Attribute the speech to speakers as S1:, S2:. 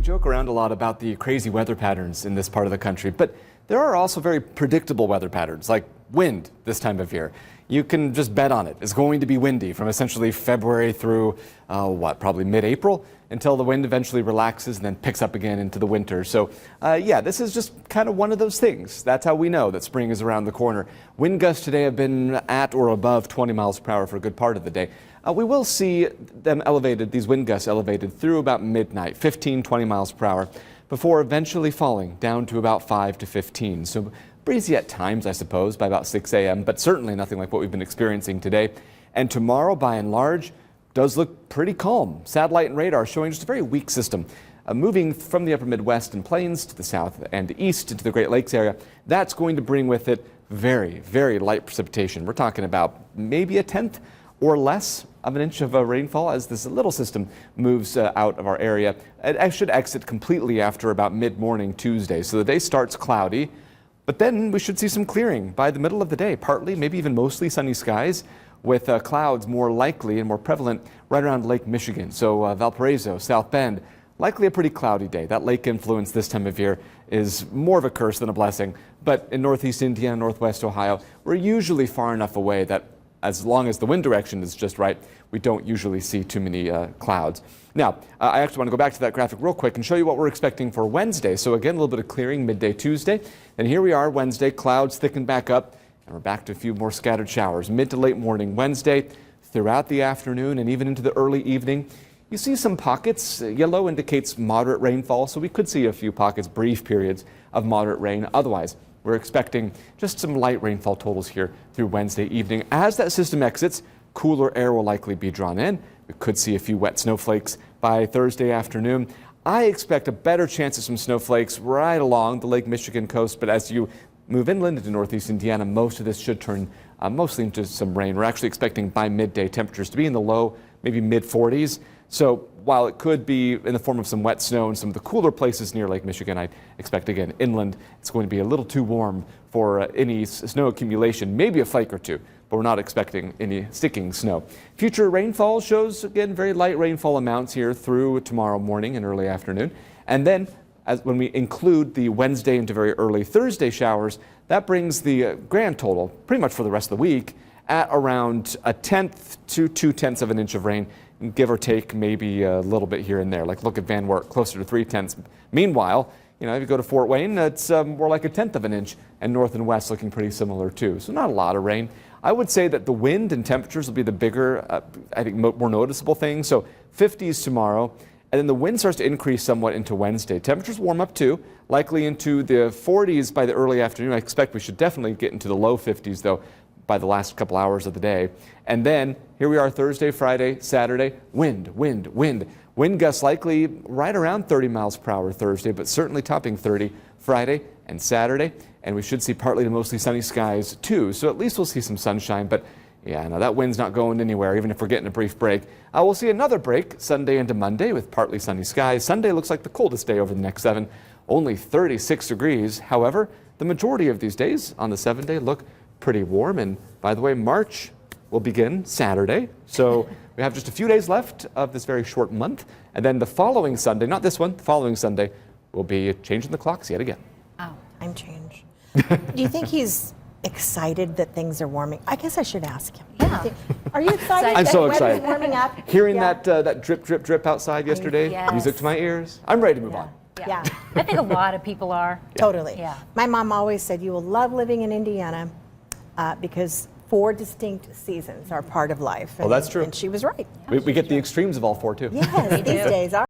S1: joke around a lot about the crazy weather patterns in this part of the country, but there are also very predictable weather patterns, like wind this time of year. You can just bet on it. It's going to be windy from essentially February through, probably mid-April, until the wind eventually relaxes and then picks up again into the winter. So, yeah, this is just kind of one of those things. That's how we know that spring is around the corner. Wind gusts today have been at or above 20 miles per hour for a good part of the day. We will see them elevated, these wind gusts elevated through about midnight, 15, 20 miles per hour, before eventually falling down to about 5 to 15. So breezy at times, I suppose, by about 6 a.m., but certainly nothing like what we've been experiencing today. And tomorrow, by and large, does look pretty calm. Satellite and radar showing just a very weak system. Moving from the upper Midwest and plains to the south and east into the Great Lakes area, that's going to bring with it very, very light precipitation. We're talking about maybe a tenth or less of an inch of rainfall as this little system moves out of our area. It should exit completely after about mid-morning Tuesday. So the day starts cloudy, but then we should see some clearing by the middle of the day, partly, maybe even mostly sunny skies, with clouds more likely and more prevalent right around Lake Michigan. So Valparaiso, South Bend, likely a pretty cloudy day. That lake influence this time of year is more of a curse than a blessing. But in northeast Indiana, northwest Ohio, we're usually far enough away that as long as the wind direction is just right, we don't usually see too many clouds. Now, I actually want to go back to that graphic real quick and show you what we're expecting for Wednesday. So again, a little bit of clearing midday Tuesday. And here we are Wednesday, clouds thicken back up, and we're back to a few more scattered showers. Mid to late morning Wednesday, throughout the afternoon and even into the early evening. You see some pockets. Yellow indicates moderate rainfall, so we could see a few pockets, brief periods of moderate rain. Otherwise, we're expecting just some light rainfall totals here through Wednesday evening. As that system exits, cooler air will likely be drawn in. We could see a few wet snowflakes by Thursday afternoon. I expect a better chance of some snowflakes right along the Lake Michigan coast, but as you move inland into northeast Indiana, most of this should turn mostly into some rain. We're actually expecting by midday temperatures to be in the low, maybe mid-40s. So while it could be in the form of some wet snow in some of the cooler places near Lake Michigan, I expect, again, inland, it's going to be a little too warm for any snow accumulation, maybe a flake or two, but we're not expecting any sticking snow. Future rainfall shows, again, very light rainfall amounts here through tomorrow morning and early afternoon. And then when we include the Wednesday into very early Thursday showers, that brings the grand total pretty much for the rest of the week at around a tenth to 2/10 of an inch of rain, give or take maybe a little bit here and there. Like look at Van Wert, closer to 3/10. Meanwhile, if you go to Fort Wayne, it's more like a tenth of an inch, and north and west looking pretty similar too. So not a lot of rain. I would say that the wind and temperatures will be the bigger, I think, more noticeable thing. So 50s tomorrow, and then the wind starts to increase somewhat into Wednesday. Temperatures warm up too, likely into the 40s by the early afternoon. I expect we should definitely get into the low 50s though by the last couple hours of the day. And then here we are Thursday, Friday, Saturday, wind. Wind gusts likely right around 30 miles per hour Thursday, but certainly topping 30 Friday and Saturday. And we should see partly to mostly sunny skies too. So at least we'll see some sunshine, but yeah, no, that wind's not going anywhere, even if we're getting a brief break. We'll see another break Sunday into Monday with partly sunny skies. Sunday looks like the coldest day over the next 7, only 36 degrees. However, the majority of these days on the 7-day look pretty warm. And by the way, March will begin Saturday. So we have just a few days left of this very short month. And then the following Sunday, not this one, the following Sunday, will be changing the clocks yet again.
S2: Oh, I'm changed. Do you think he's excited that things are warming? I guess I should ask him.
S3: Yeah.
S2: Are you excited?
S1: I'm
S2: that
S1: so
S2: weather's
S1: excited.
S2: Warming up?
S1: Hearing that drip, drip, drip outside yesterday,
S3: yes.
S1: music to my ears. I'm ready to move on.
S2: Yeah.
S3: I think a lot of people are.
S2: Totally.
S3: Yeah.
S2: My mom always said you will love living in Indiana because 4 distinct seasons are part of life.
S1: Well, that's true.
S2: And she was right.
S1: We get the extremes of all 4 too.
S2: Yes, these days are.